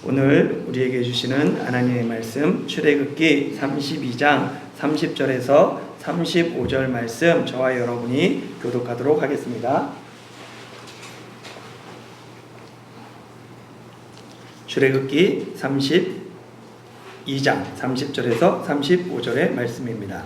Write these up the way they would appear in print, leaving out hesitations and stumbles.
오늘 우리에게 주시는 하나님의 말씀 출애굽기 32장 30절에서 35절 말씀 저와 여러분이 교독하도록 하겠습니다. 출애굽기 32장 30절에서 35절의 말씀입니다.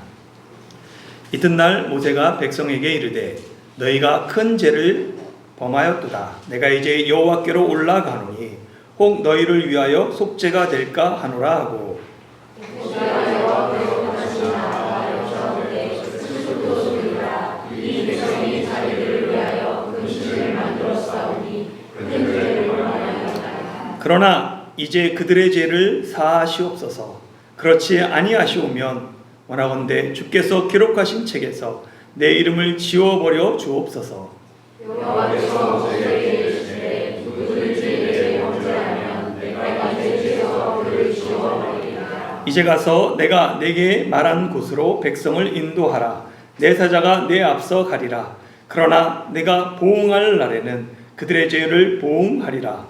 이튿날 모세가 백성에게 이르되 너희가 큰 죄를 범하였도다. 내가 이제 여호와께로 올라가노니 혹 너희를 위하여 속죄가 될까 하노라 하고 그러나 이제 그들의 죄를 사하시옵소서. 그렇지 아니하시오면 원하건대 주께서 기록하신 책에서 내 이름을 지워버려 주옵소서. 여호와께서 모세에게 이르시되 누구를 죄를 범죄하면 내가 그 죄에서 그를 지워버리리라. 이제 가서 내가 네게 말한 곳으로 백성을 인도하라. 내 사자가 내 앞서 가리라. 그러나 내가 보응할 날에는 그들의 죄를 보응하리라.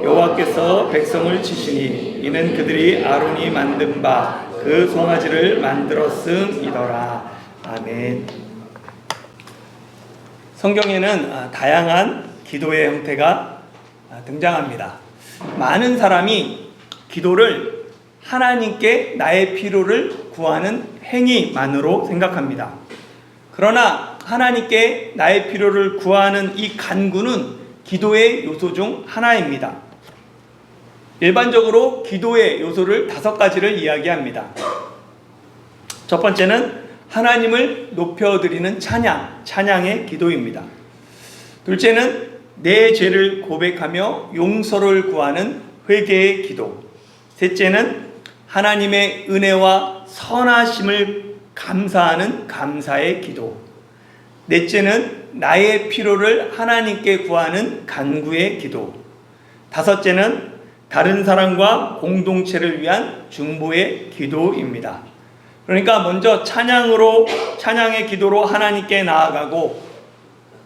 여호와께서 백성을 치시니 이는 그들이 아론이 만든 바 그 송아지를 만들었음이더라. 아멘. 성경에는 다양한 기도의 형태가 등장합니다. 많은 사람이 기도를 하나님께 나의 필요를 구하는 행위만으로 생각합니다. 그러나 하나님께 나의 필요를 구하는 이 간구는 기도의 요소 중 하나입니다. 일반적으로 기도의 요소를 5가지를 이야기합니다. 첫 번째는 하나님을 높여드리는 찬양의 기도입니다. 둘째는 내 죄를 고백하며 용서를 구하는 회개의 기도. 셋째는 하나님의 은혜와 선하심을 감사하는 감사의 기도. 넷째는 나의 필요를 하나님께 구하는 간구의 기도. 다섯째는 다른 사람과 공동체를 위한 중보의 기도입니다. 그러니까 먼저 찬양의 기도로 하나님께 나아가고,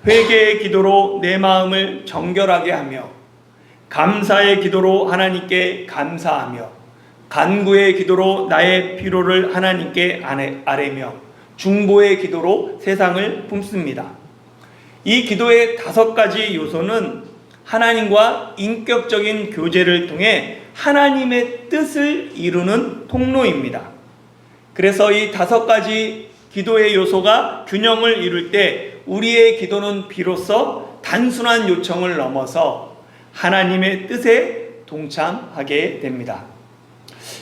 회개의 기도로 내 마음을 정결하게 하며, 감사의 기도로 하나님께 감사하며, 간구의 기도로 나의 필요를 하나님께 아뢰며, 중보의 기도로 세상을 품습니다. 이 기도의 5가지 요소는 하나님과 인격적인 교제를 통해 하나님의 뜻을 이루는 통로입니다. 그래서 이 5가지 기도의 요소가 균형을 이룰 때 우리의 기도는 비로소 단순한 요청을 넘어서 하나님의 뜻에 동참하게 됩니다.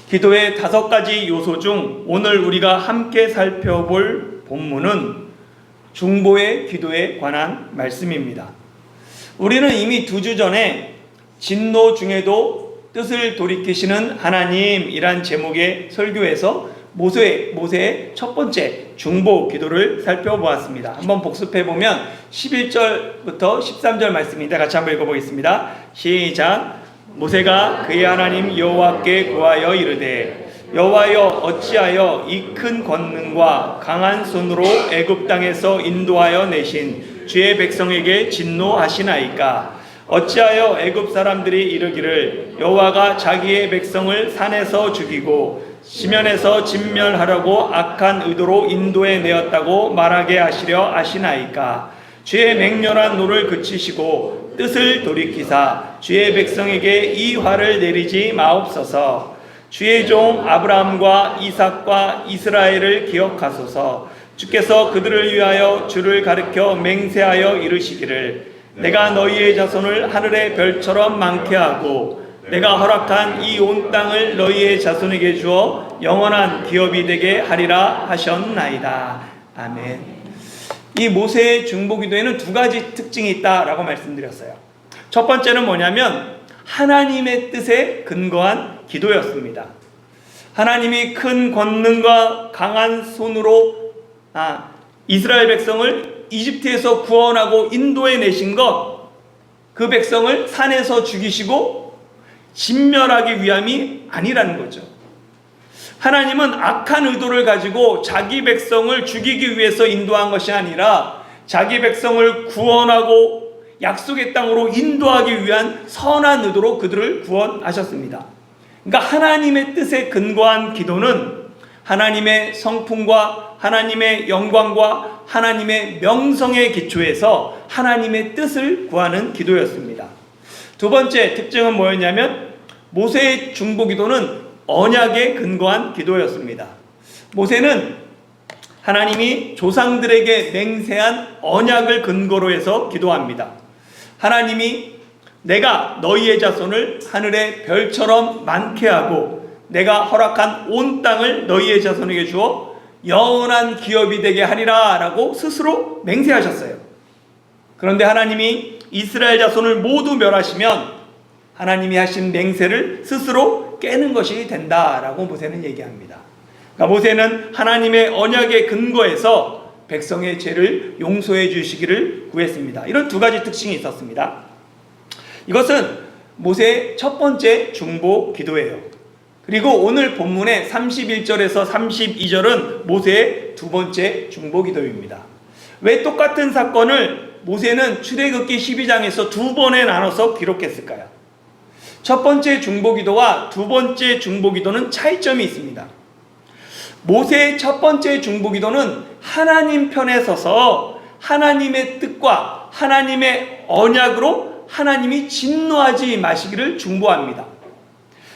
기도의 5가지 요소 중 오늘 우리가 함께 살펴볼 본문은 중보의 기도에 관한 말씀입니다. 우리는 이미 2주 전에 진노 중에도 뜻을 돌이키시는 하나님이란 제목의 설교에서 모세의 첫 번째 중보 기도를 살펴보았습니다. 한번 복습해보면 11절부터 13절 말씀입니다. 같이 한번 읽어보겠습니다. 시작. 모세가 그의 하나님 여호와께 구하여 이르되 여호와여 어찌하여 이 큰 권능과 강한 손으로 애굽 땅에서 인도하여 내신 주의 백성에게 진노하시나이까. 어찌하여 애굽 사람들이 이르기를 여호와가 자기의 백성을 산에서 죽이고 시면에서 진멸하려고 악한 의도로 인도해 내었다고 말하게 하시려 하시나이까. 주의 맹렬한 노를 그치시고 뜻을 돌이키사 주의 백성에게 이 화를 내리지 마옵소서. 주의 종 아브라함과 이삭과 이스라엘을 기억하소서. 주께서 그들을 위하여 주를 가르쳐 맹세하여 이르시기를 내가 너희의 자손을 하늘의 별처럼 많게 하고 내가 허락한 이 온 땅을 너희의 자손에게 주어 영원한 기업이 되게 하리라 하셨나이다. 아멘. 이 모세의 중보기도에는 2가지 특징이 있다라고 말씀드렸어요. 첫 번째는 뭐냐면 하나님의 뜻에 근거한 기도였습니다. 하나님이 큰 권능과 강한 손으로 이스라엘 백성을 이집트에서 구원하고 인도해 내신 것, 그 백성을 산에서 죽이시고 진멸하기 위함이 아니라는 거죠. 하나님은 악한 의도를 가지고 자기 백성을 죽이기 위해서 인도한 것이 아니라 자기 백성을 구원하고 약속의 땅으로 인도하기 위한 선한 의도로 그들을 구원하셨습니다. 그러니까 하나님의 뜻에 근거한 기도는 하나님의 성품과 하나님의 영광과 하나님의 명성의 기초에서 하나님의 뜻을 구하는 기도였습니다. 두 번째 특징은 뭐였냐면 모세의 중보기도는 언약에 근거한 기도였습니다. 모세는 하나님이 조상들에게 맹세한 언약을 근거로 해서 기도합니다. 하나님이 내가 너희의 자손을 하늘의 별처럼 많게 하고 내가 허락한 온 땅을 너희의 자손에게 주어 영원한 기업이 되게 하리라 라고 스스로 맹세하셨어요. 그런데 하나님이 이스라엘 자손을 모두 멸하시면 하나님이 하신 맹세를 스스로 깨는 것이 된다라고 모세는 얘기합니다. 그러니까 모세는 하나님의 언약에 근거해서 백성의 죄를 용서해 주시기를 구했습니다. 이런 두 가지 특징이 있었습니다. 이것은 모세의 첫 번째 중보 기도예요. 그리고 오늘 본문의 31절에서 32절은 모세의 두 번째 중보 기도입니다. 왜 똑같은 사건을 모세는 출애굽기 12장에서 두 번에 나눠서 기록했을까요? 첫 번째 중보 기도와 두 번째 중보 기도는 차이점이 있습니다. 모세의 첫 번째 중보 기도는 하나님 편에 서서 하나님의 뜻과 하나님의 언약으로 하나님이 진노하지 마시기를 중보합니다.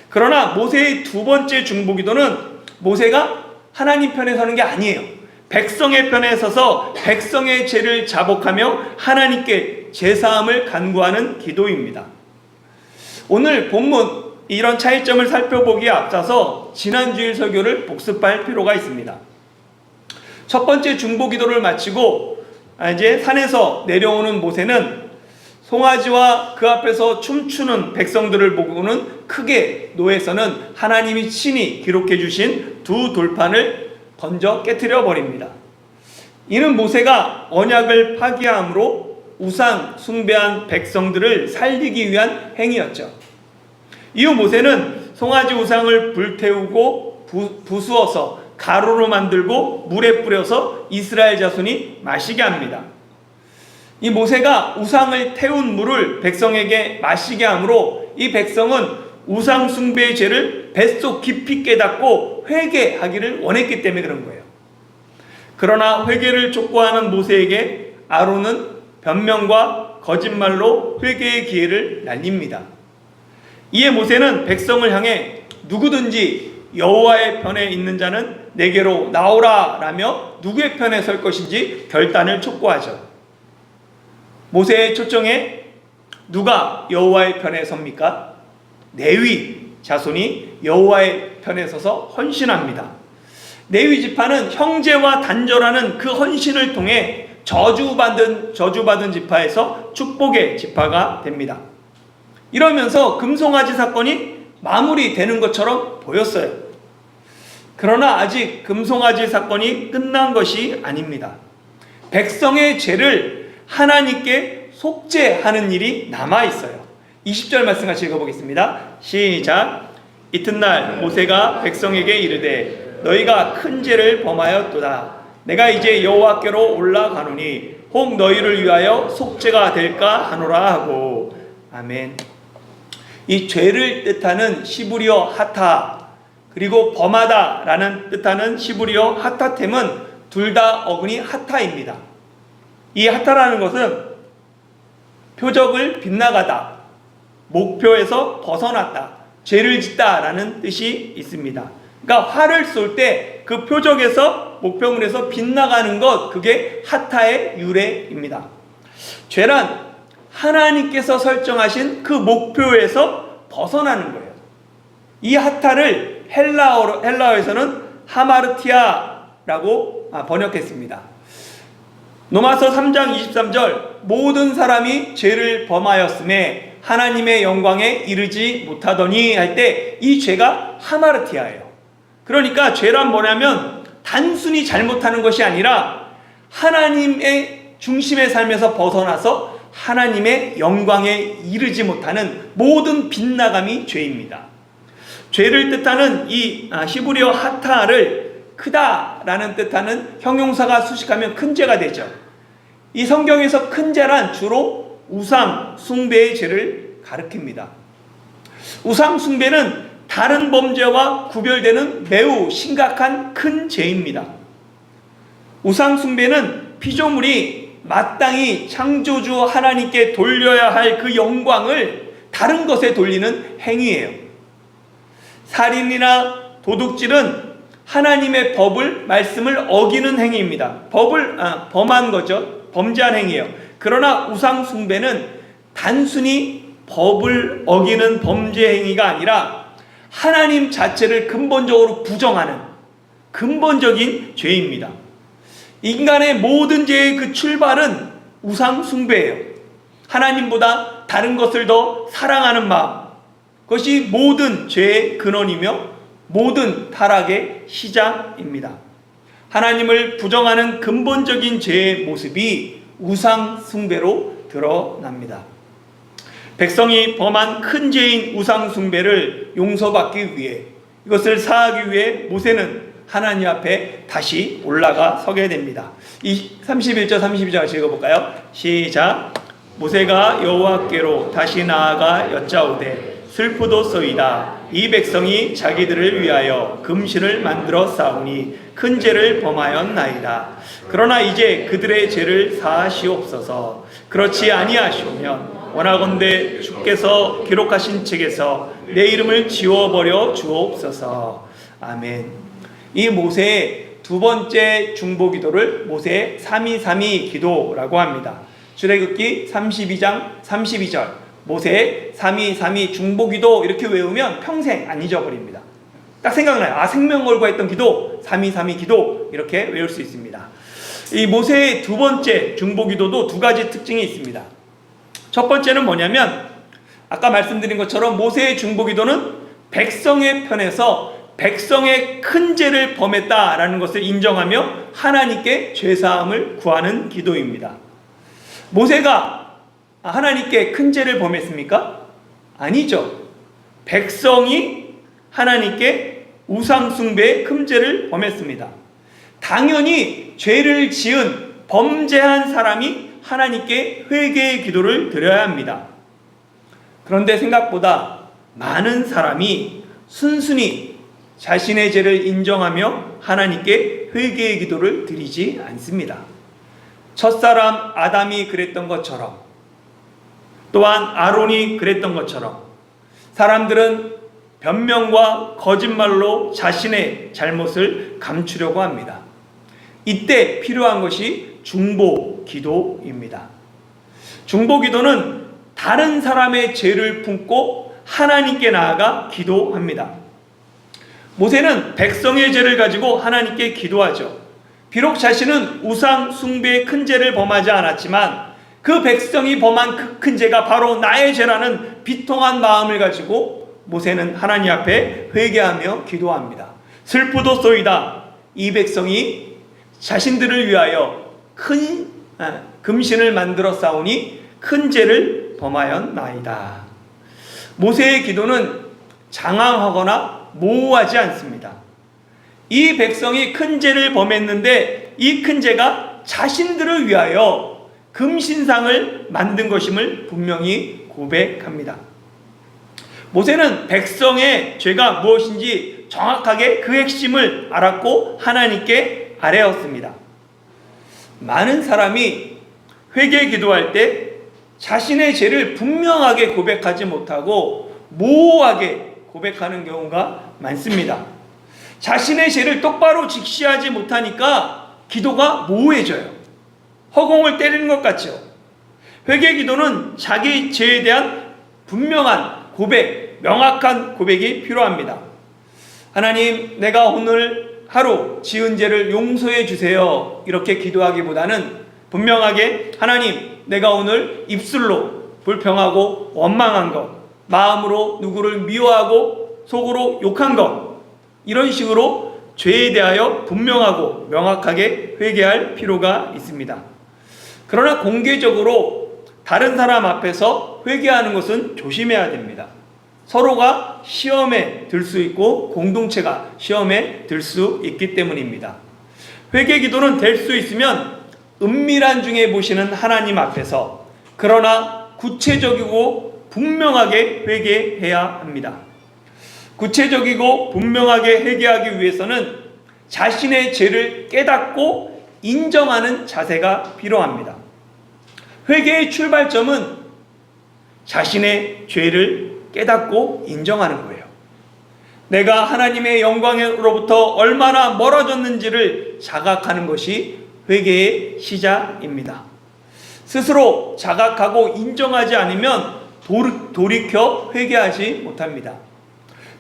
그러나 모세의 두 번째 중보 기도는 모세가 하나님 편에 서는 게 아니에요. 백성의 편에 서서 백성의 죄를 자복하며 하나님께 제사함을 간구하는 기도입니다. 오늘 본문 이런 차이점을 살펴보기에 앞서서 지난주일 설교를 복습할 필요가 있습니다. 첫 번째 중보 기도를 마치고 이제 산에서 내려오는 모세는 송아지와 그 앞에서 춤추는 백성들을 보고는 크게 노해서는 하나님이 친히 기록해 주신 두 돌판을 던져 깨트려 버립니다. 이는 모세가 언약을 파기함으로 우상 숭배한 백성들을 살리기 위한 행위였죠. 이후 모세는 송아지 우상을 불태우고 부수어서 가루로 만들고 물에 뿌려서 이스라엘 자손이 마시게 합니다. 이 모세가 우상을 태운 물을 백성에게 마시게 함으로 이 백성은 우상 숭배의 죄를 뱃속 깊이 깨닫고 회개하기를 원했기 때문에 그런 거예요. 그러나 회개를 촉구하는 모세에게 아론은 변명과 거짓말로 회개의 기회를 날립니다. 이에 모세는 백성을 향해 누구든지 여호와의 편에 있는 자는 내게로 나오라 라며 누구의 편에 설 것인지 결단을 촉구하죠. 모세의 초청에 누가 여호와의 편에 섭니까? 레위 자손이 여호와의 편에 서서 헌신합니다. 레위 지파는 형제와 단절하는 그 헌신을 통해 저주받은 지파에서 축복의 지파가 됩니다. 이러면서 금송아지 사건이 마무리되는 것처럼 보였어요. 그러나 아직 금송아지 사건이 끝난 것이 아닙니다. 백성의 죄를 하나님께 속죄하는 일이 남아있어요. 20절 말씀 같이 읽어보겠습니다. 시작. 이튿날 모세가 백성에게 이르되 너희가 큰 죄를 범하였도다. 내가 이제 여호와께로 올라가노니 혹 너희를 위하여 속죄가 될까 하노라 하고. 아멘. 이 죄를 뜻하는 시브리어 하타 그리고 범하다 라는 뜻하는 시브리어 하타템은 둘 다 어근이 하타입니다. 이 하타라는 것은 표적을 빗나가다, 목표에서 벗어났다, 죄를 짓다 라는 뜻이 있습니다. 그러니까 활을 쏠 때 그 표적에서 목표물에서 빗나가는 것, 그게 하타의 유래입니다. 죄란 하나님께서 설정하신 그 목표에서 벗어나는 거예요. 이 하타를 헬라어에서는 하마르티아라고 번역했습니다. 로마서 3장 23절 모든 사람이 죄를 범하였음에 하나님의 영광에 이르지 못하더니 할 때 이 죄가 하마르티아예요. 그러니까 죄란 뭐냐면 단순히 잘못하는 것이 아니라 하나님의 중심의 삶에서 벗어나서 하나님의 영광에 이르지 못하는 모든 빗나감이 죄입니다. 죄를 뜻하는 이 히브리어 하타를 크다라는 뜻하는 형용사가 수식하면 큰 죄가 되죠. 이 성경에서 큰 죄란 주로 우상 숭배의 죄를 가리킵니다. 우상 숭배는 다른 범죄와 구별되는 매우 심각한 큰 죄입니다. 우상 숭배는 피조물이 마땅히 창조주 하나님께 돌려야 할 그 영광을 다른 것에 돌리는 행위예요. 살인이나 도둑질은 하나님의 법을, 말씀을 어기는 행위입니다. 범한 거죠. 범죄한 행위예요. 그러나 우상 숭배는 단순히 법을 어기는 범죄 행위가 아니라 하나님 자체를 근본적으로 부정하는 근본적인 죄입니다. 인간의 모든 죄의 그 출발은 우상 숭배예요. 하나님보다 다른 것을 더 사랑하는 마음, 그것이 모든 죄의 근원이며 모든 타락의 시작입니다. 하나님을 부정하는 근본적인 죄의 모습이 우상 숭배로 드러납니다. 백성이 범한 큰 죄인 우상 숭배를 용서받기 위해, 이것을 사하기 위해 모세는 하나님 앞에 다시 올라가 서게 됩니다. 이 31절 32절 읽어볼까요? 시작. 모세가 여호와께로 다시 나아가 여짜오되 슬프도소이다. 이 백성이 자기들을 위하여 금신을 만들어 쌓으니 큰 죄를 범하였나이다. 그러나 이제 그들의 죄를 사하시옵소서. 그렇지 아니하시오면 원하건대 주께서 기록하신 책에서 내 이름을 지워버려 주옵소서. 아멘. 이 모세의 두 번째 중보기도를 모세의 3.2.3.2 기도라고 합니다. 출애굽기 32장 32절 모세의 3.2.3.2 중보기도 이렇게 외우면 평생 안 잊어버립니다. 딱 생각나요. 생명 걸고 했던 기도 3.2.3.2 기도 이렇게 외울 수 있습니다. 이 모세의 두 번째 중보기도도 두 가지 특징이 있습니다. 첫 번째는 뭐냐면 아까 말씀드린 것처럼 모세의 중보기도는 백성의 편에서 백성의 큰 죄를 범했다라는 것을 인정하며 하나님께 죄사함을 구하는 기도입니다. 모세가 하나님께 큰 죄를 범했습니까? 아니죠. 백성이 하나님께 우상숭배의 큰 죄를 범했습니다. 당연히 죄를 지은 범죄한 사람이 하나님께 회개의 기도를 드려야 합니다. 그런데 생각보다 많은 사람이 순순히 자신의 죄를 인정하며 하나님께 회개의 기도를 드리지 않습니다. 첫사람 아담이 그랬던 것처럼, 또한 아론이 그랬던 것처럼 사람들은 변명과 거짓말로 자신의 잘못을 감추려고 합니다. 이때 필요한 것이 중보 기도입니다. 중보 기도는 다른 사람의 죄를 품고 하나님께 나아가 기도합니다. 모세는 백성의 죄를 가지고 하나님께 기도하죠. 비록 자신은 우상 숭배의 큰 죄를 범하지 않았지만 그 백성이 범한 그 큰 죄가 바로 나의 죄라는 비통한 마음을 가지고 모세는 하나님 앞에 회개하며 기도합니다. 슬프도소이다. 이 백성이 자신들을 위하여 큰 금신을 만들어 쌓으니 큰 죄를 범하였나이다. 모세의 기도는 장황하거나 모호하지 않습니다. 이 백성이 큰 죄를 범했는데 이 큰 죄가 자신들을 위하여 금신상을 만든 것임을 분명히 고백합니다. 모세는 백성의 죄가 무엇인지 정확하게 그 핵심을 알았고 하나님께 아뢰었습니다. 많은 사람이 회개 기도할 때 자신의 죄를 분명하게 고백하지 못하고 모호하게 고백하는 경우가 많습니다. 자신의 죄를 똑바로 직시하지 못하니까 기도가 모호해져요. 허공을 때리는 것 같죠. 회개 기도는 자기 죄에 대한 분명한 고백, 명확한 고백이 필요합니다. 하나님, 내가 오늘 하루 지은 죄를 용서해 주세요. 이렇게 기도하기보다는 분명하게 하나님, 내가 오늘 입술로 불평하고 원망한 것, 마음으로 누구를 미워하고 속으로 욕한 것, 이런 식으로 죄에 대하여 분명하고 명확하게 회개할 필요가 있습니다. 그러나 공개적으로 다른 사람 앞에서 회개하는 것은 조심해야 됩니다. 서로가 시험에 들 수 있고 공동체가 시험에 들 수 있기 때문입니다. 회개 기도는 될 수 있으면 은밀한 중에 보시는 하나님 앞에서 그러나 구체적이고 분명하게 회개해야 합니다. 구체적이고 분명하게 회개하기 위해서는 자신의 죄를 깨닫고 인정하는 자세가 필요합니다. 회개의 출발점은 자신의 죄를 깨닫고 인정하는 거예요. 내가 하나님의 영광으로부터 얼마나 멀어졌는지를 자각하는 것이 회개의 시작입니다. 스스로 자각하고 인정하지 않으면 돌이켜 회개하지 못합니다.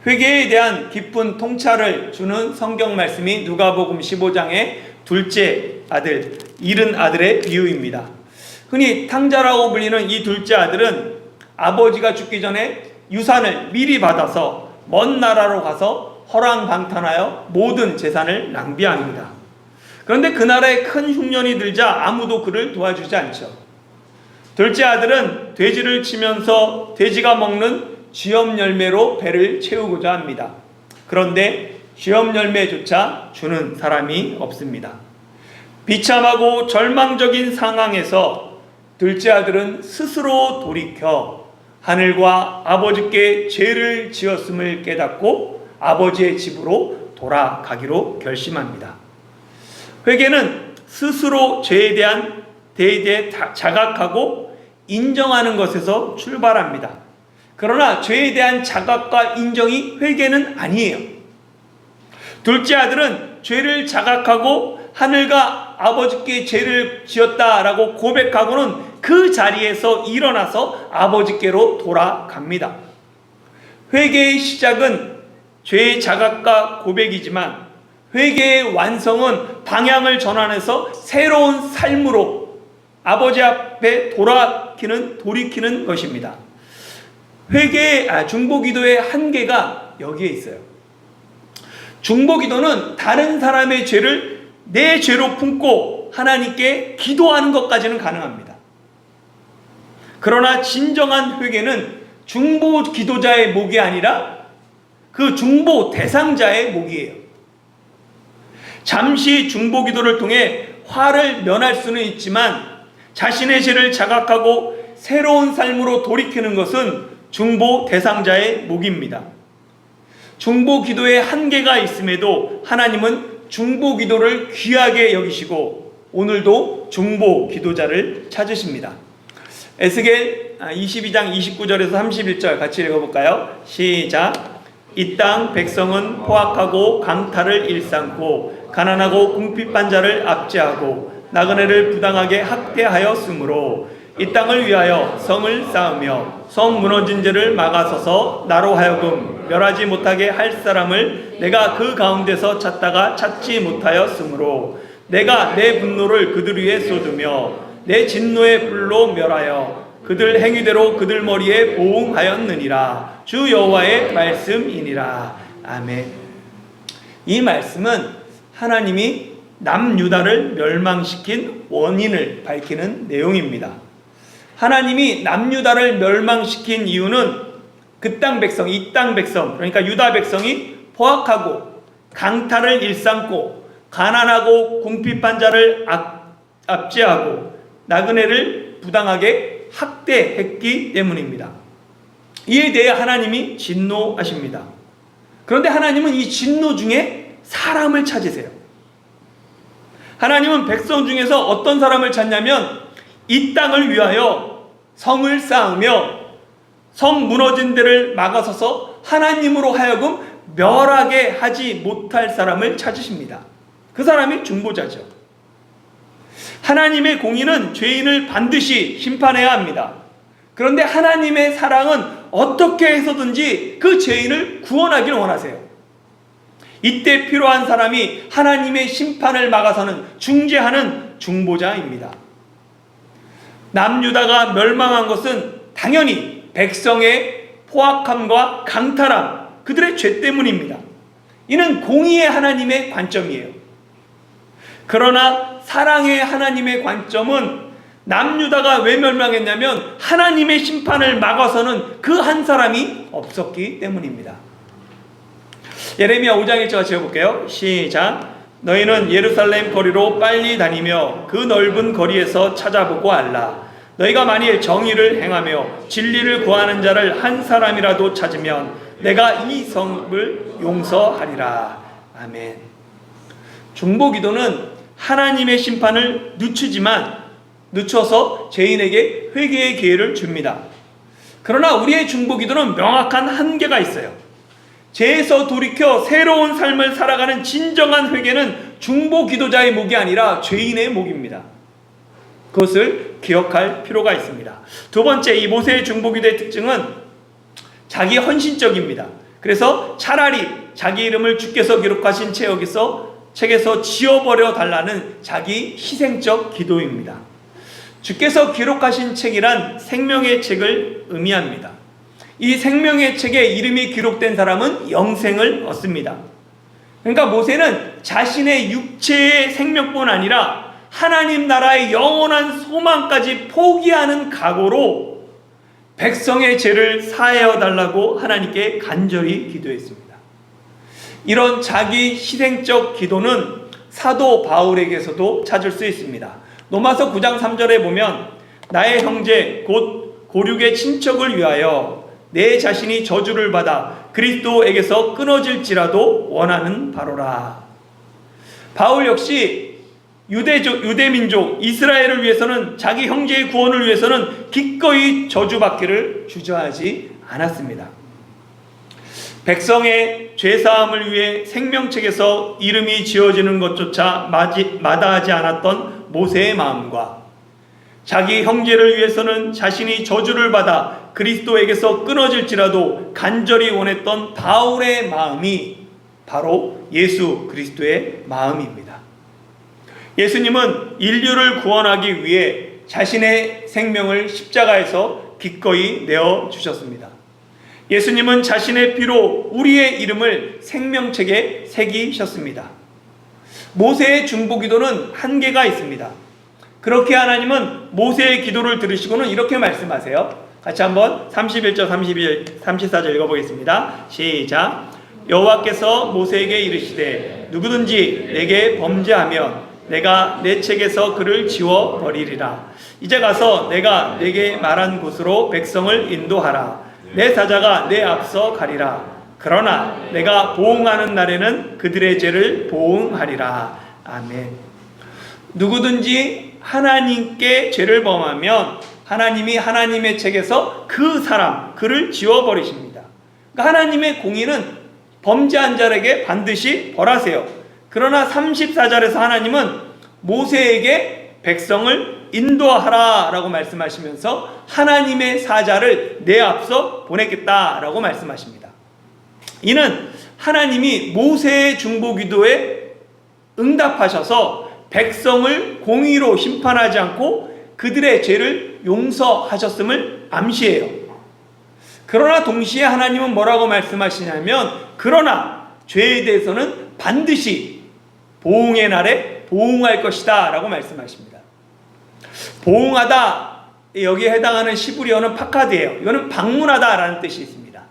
회개에 대한 깊은 통찰을 주는 성경 말씀이 누가복음 15장의 둘째 아들, 잃은 아들의 비유입니다. 흔히 탕자라고 불리는 이 둘째 아들은 아버지가 죽기 전에 유산을 미리 받아서 먼 나라로 가서 허랑방탕하여 모든 재산을 낭비합니다. 그런데 그 나라에 큰 흉년이 들자 아무도 그를 도와주지 않죠. 둘째 아들은 돼지를 치면서 돼지가 먹는 쥐엄 열매로 배를 채우고자 합니다. 그런데 쥐엄 열매조차 주는 사람이 없습니다. 비참하고 절망적인 상황에서 둘째 아들은 스스로 돌이켜 하늘과 아버지께 죄를 지었음을 깨닫고 아버지의 집으로 돌아가기로 결심합니다. 회개는 스스로 죄에 대해 자각하고 인정하는 것에서 출발합니다. 그러나 죄에 대한 자각과 인정이 회개는 아니에요. 둘째 아들은 죄를 자각하고 하늘과 아버지께 죄를 지었다라고 고백하고는 그 자리에서 일어나서 아버지께로 돌아갑니다. 회개의 시작은 죄의 자각과 고백이지만 회개의 완성은 방향을 전환해서 새로운 삶으로 아버지 앞에 돌이키는 것입니다. 중보기도의 한계가 여기에 있어요. 중보기도는 다른 사람의 죄를 내 죄로 품고 하나님께 기도하는 것까지는 가능합니다. 그러나 진정한 회개는 중보 기도자의 목이 아니라 그 중보 대상자의 목이에요. 잠시 중보 기도를 통해 화를 면할 수는 있지만 자신의 죄를 자각하고 새로운 삶으로 돌이키는 것은 중보 대상자의 목입니다. 중보 기도에 한계가 있음에도 하나님은 중보 기도를 귀하게 여기시고 오늘도 중보 기도자를 찾으십니다. 에스겔 22장 29절에서 31절 같이 읽어볼까요? 시작. 이 땅 백성은 포악하고 강탈을 일삼고 가난하고 궁핍한 자를 압제하고 나그네를 부당하게 학대하였으므로 이 땅을 위하여 성을 쌓으며 성 무너진 죄를 막아서서 나로 하여금 멸하지 못하게 할 사람을 내가 그 가운데서 찾다가 찾지 못하였으므로 내가 내 분노를 그들 위에 쏟으며 내 진노의 불로 멸하여 그들 행위대로 그들 머리에 보응하였느니라. 주 여호와의 말씀이니라. 아멘. 이 말씀은 하나님이 남유다를 멸망시킨 원인을 밝히는 내용입니다. 하나님이 남유다를 멸망시킨 이유는 그 땅 백성, 이 땅 백성, 그러니까 유다 백성이 포악하고 강탈을 일삼고 가난하고 궁핍한 자를 압제하고 나그네를 부당하게 학대했기 때문입니다. 이에 대해 하나님이 진노하십니다. 그런데 하나님은 이 진노 중에 사람을 찾으세요. 하나님은 백성 중에서 어떤 사람을 찾냐면 이 땅을 위하여 성을 쌓으며 성 무너진 데를 막아서서 하나님으로 하여금 멸하게 하지 못할 사람을 찾으십니다. 그 사람이 중보자죠. 하나님의 공의는 죄인을 반드시 심판해야 합니다. 그런데 하나님의 사랑은 어떻게 해서든지 그 죄인을 구원하기를 원하세요. 이때 필요한 사람이 하나님의 심판을 막아서는 중재하는 중보자입니다. 남유다가 멸망한 것은 당연히 백성의 포악함과 강탈함, 그들의 죄 때문입니다. 이는 공의의 하나님의 관점이에요. 그러나 사랑의 하나님의 관점은 남유다가 왜 멸망했냐면 하나님의 심판을 막아서는 그 한 사람이 없었기 때문입니다. 예레미야 5장 1절 같이 읽어볼게요. 시작. 너희는 예루살렘 거리로 빨리 다니며 그 넓은 거리에서 찾아보고 알라. 너희가 만일 정의를 행하며 진리를 구하는 자를 한 사람이라도 찾으면 내가 이 성을 용서하리라. 아멘. 중보기도는 하나님의 심판을 늦춰서 죄인에게 회개의 기회를 줍니다. 그러나 우리의 중보기도는 명확한 한계가 있어요. 죄에서 돌이켜 새로운 삶을 살아가는 진정한 회개는 중보기도자의 목이 아니라 죄인의 목입니다. 그것을 기억할 필요가 있습니다. 두 번째, 이 모세의 중보기도의 특징은 자기 헌신적입니다. 그래서 차라리 자기 이름을 주께서 기록하신 책에서 지워버려 달라는 자기 희생적 기도입니다. 주께서 기록하신 책이란 생명의 책을 의미합니다. 이 생명의 책에 이름이 기록된 사람은 영생을 얻습니다. 그러니까 모세는 자신의 육체의 생명뿐 아니라 하나님 나라의 영원한 소망까지 포기하는 각오로 백성의 죄를 사하여 달라고 하나님께 간절히 기도했습니다. 이런 자기 희생적 기도는 사도 바울에게서도 찾을 수 있습니다. 로마서 9장 3절에 보면 나의 형제 곧 고륙의 친척을 위하여 내 자신이 저주를 받아 그리스도에게서 끊어질지라도 원하는 바로라. 바울 역시 유대민족 이스라엘을 위해서는, 자기 형제의 구원을 위해서는 기꺼이 저주받기를 주저하지 않았습니다. 백성의 죄사함을 위해 생명책에서 이름이 지어지는 것조차 마다하지 않았던 모세의 마음과 자기 형제를 위해서는 자신이 저주를 받아 그리스도에게서 끊어질지라도 간절히 원했던 바울의 마음이 바로 예수 그리스도의 마음입니다. 예수님은 인류를 구원하기 위해 자신의 생명을 십자가에서 기꺼이 내어주셨습니다. 예수님은 자신의 피로 우리의 이름을 생명책에 새기셨습니다. 모세의 중보기도는 한계가 있습니다. 그렇게 하나님은 모세의 기도를 들으시고는 이렇게 말씀하세요. 같이 한번 31절 34절 읽어보겠습니다. 시작. 여호와께서 모세에게 이르시되 누구든지 내게 범죄하면 내가 내 책에서 그를 지워버리리라. 이제 가서 내가 내게 말한 곳으로 백성을 인도하라. 내 사자가 내 앞서 가리라. 그러나 내가 보응하는 날에는 그들의 죄를 보응하리라. 아멘. 누구든지 하나님께 죄를 범하면 하나님이 하나님의 책에서 그를 지워버리십니다. 그러니까 하나님의 공의는 범죄한 자에게 반드시 벌하세요. 그러나 34절에서 하나님은 모세에게 백성을 인도하라 라고 말씀하시면서 하나님의 사자를 내 앞서 보냈겠다 라고 말씀하십니다. 이는 하나님이 모세의 중보기도에 응답하셔서 백성을 공의로 심판하지 않고 그들의 죄를 용서하셨음을 암시해요. 그러나 동시에 하나님은 뭐라고 말씀하시냐면 그러나 죄에 대해서는 반드시 보응의 날에 보응할 것이다 라고 말씀하십니다. 보응하다, 여기에 해당하는 시브리어는 파카드예요. 이거는 방문하다 라는 뜻이 있습니다.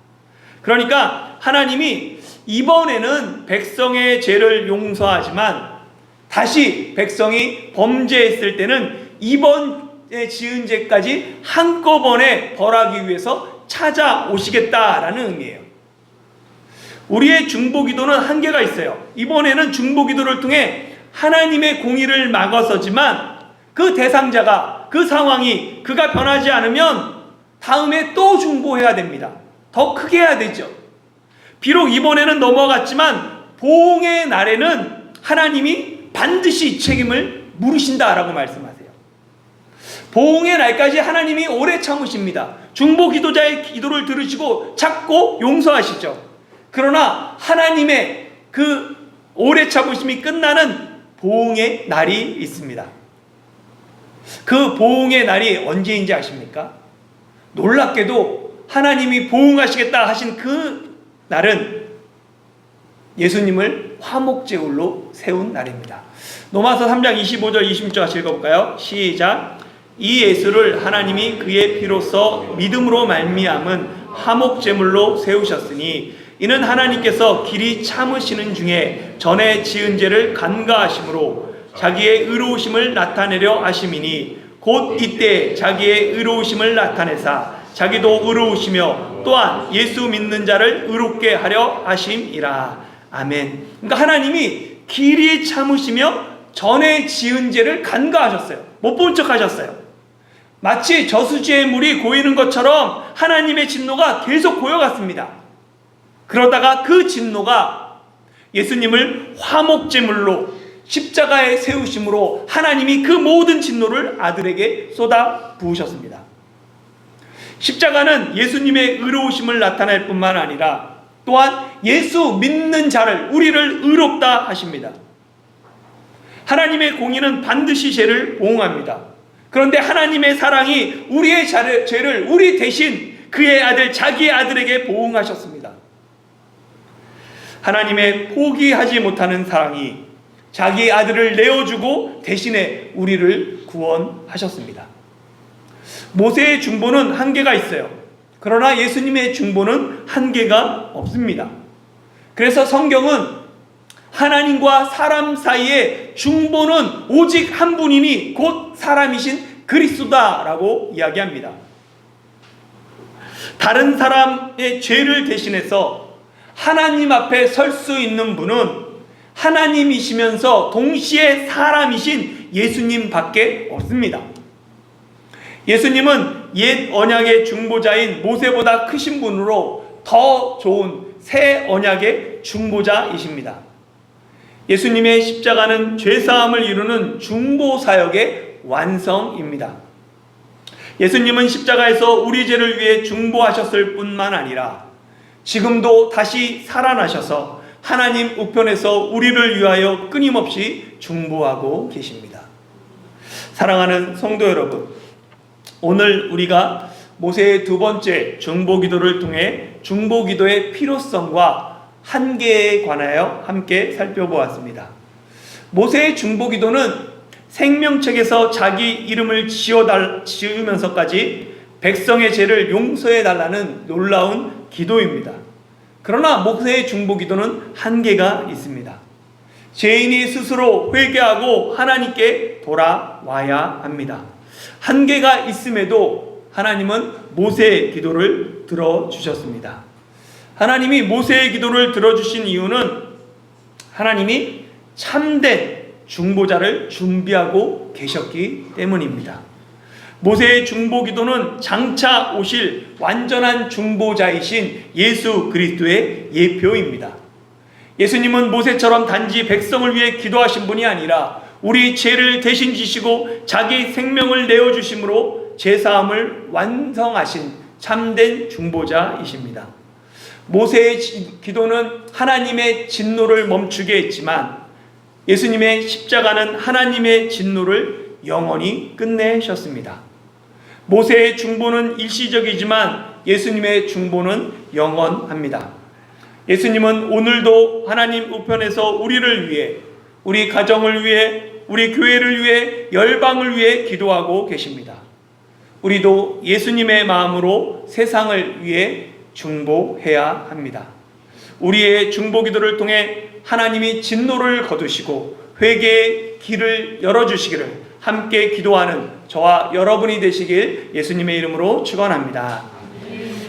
그러니까 하나님이 이번에는 백성의 죄를 용서하지만 다시 백성이 범죄했을 때는 이번에 지은 죄까지 한꺼번에 벌하기 위해서 찾아오시겠다라는 의미예요. 우리의 중보기도는 한계가 있어요. 이번에는 중보기도를 통해 하나님의 공의를 막아서지만 그 대상자가, 그 상황이 그가 변하지 않으면 다음에 또 중보해야 됩니다. 더 크게 해야 되죠. 비록 이번에는 넘어갔지만 보응의 날에는 하나님이 반드시 책임을 물으신다라고 말씀하세요. 보응의 날까지 하나님이 오래 참으십니다. 중보기도자의 기도를 들으시고 찾고 용서하시죠. 그러나 하나님의 그 오래 참으심이 끝나는 보응의 날이 있습니다. 그 보응의 날이 언제인지 아십니까? 놀랍게도 하나님이 보응하시겠다 하신 그 날은 예수님을 화목제물로 세운 날입니다. 로마서 3장 25절 26절 같이 읽어볼까요? 시작. 이 예수를 하나님이 그의 피로써 믿음으로 말미암은 화목제물로 세우셨으니 이는 하나님께서 길이 참으시는 중에 전에 지은 죄를 간과하심으로 자기의 의로우심을 나타내려 하심이니 곧 이때 자기의 의로우심을 나타내사 자기도 의로우시며 또한 예수 믿는 자를 의롭게 하려 하심이라. 아멘. 그러니까 하나님이 길이 참으시며 전에 지은 죄를 간과하셨어요. 못 본 척 하셨어요. 마치 저수지의 물이 고이는 것처럼 하나님의 진노가 계속 고여갔습니다. 그러다가 그 진노가 예수님을 화목제물로 십자가에 세우심으로 하나님이 그 모든 진노를 아들에게 쏟아 부으셨습니다. 십자가는 예수님의 의로우심을 나타낼 뿐만 아니라 또한 예수 믿는 자를, 우리를 의롭다 하십니다. 하나님의 공의는 반드시 죄를 보응합니다. 그런데 하나님의 사랑이 우리의 죄를 우리 대신 그의 아들, 자기의 아들에게 보응하셨습니다. 하나님의 포기하지 못하는 사랑이 자기 아들을 내어주고 대신에 우리를 구원하셨습니다. 모세의 중보는 한계가 있어요. 그러나 예수님의 중보는 한계가 없습니다. 그래서 성경은 하나님과 사람 사이의 중보는 오직 한 분이니 곧 사람이신 그리스도다라고 이야기합니다. 다른 사람의 죄를 대신해서 하나님 앞에 설 수 있는 분은 하나님이시면서 동시에 사람이신 예수님밖에 없습니다. 예수님은 옛 언약의 중보자인 모세보다 크신 분으로 더 좋은 새 언약의 중보자이십니다. 예수님의 십자가는 죄사함을 이루는 중보사역의 완성입니다. 예수님은 십자가에서 우리 죄를 위해 중보하셨을 뿐만 아니라 지금도 다시 살아나셔서 하나님 우편에서 우리를 위하여 끊임없이 중보하고 계십니다. 사랑하는 성도 여러분, 오늘 우리가 모세의 두 번째 중보기도를 통해 중보기도의 필요성과 한계에 관하여 함께 살펴보았습니다. 모세의 중보기도는 생명책에서 자기 이름을 지으면서까지 백성의 죄를 용서해달라는 놀라운 기도입니다. 그러나 모세의 중보기도는 한계가 있습니다. 죄인이 스스로 회개하고 하나님께 돌아와야 합니다. 한계가 있음에도 하나님은 모세의 기도를 들어주셨습니다. 하나님이 모세의 기도를 들어주신 이유는 하나님이 참된 중보자를 준비하고 계셨기 때문입니다. 모세의 중보기도는 장차 오실 완전한 중보자이신 예수 그리스도의 예표입니다. 예수님은 모세처럼 단지 백성을 위해 기도하신 분이 아니라 우리 죄를 대신 지시고 자기 생명을 내어주심으로 죄사함을 완성하신 참된 중보자이십니다. 모세의 기도는 하나님의 진노를 멈추게 했지만 예수님의 십자가는 하나님의 진노를 영원히 끝내셨습니다. 모세의 중보는 일시적이지만 예수님의 중보는 영원합니다. 예수님은 오늘도 하나님 우편에서 우리를 위해, 우리 가정을 위해, 우리 교회를 위해, 열방을 위해 기도하고 계십니다. 우리도 예수님의 마음으로 세상을 위해 중보해야 합니다. 우리의 중보기도를 통해 하나님이 진노를 거두시고 회개의 길을 열어주시기를 함께 기도하는 저와 여러분이 되시길 예수님의 이름으로 축원합니다.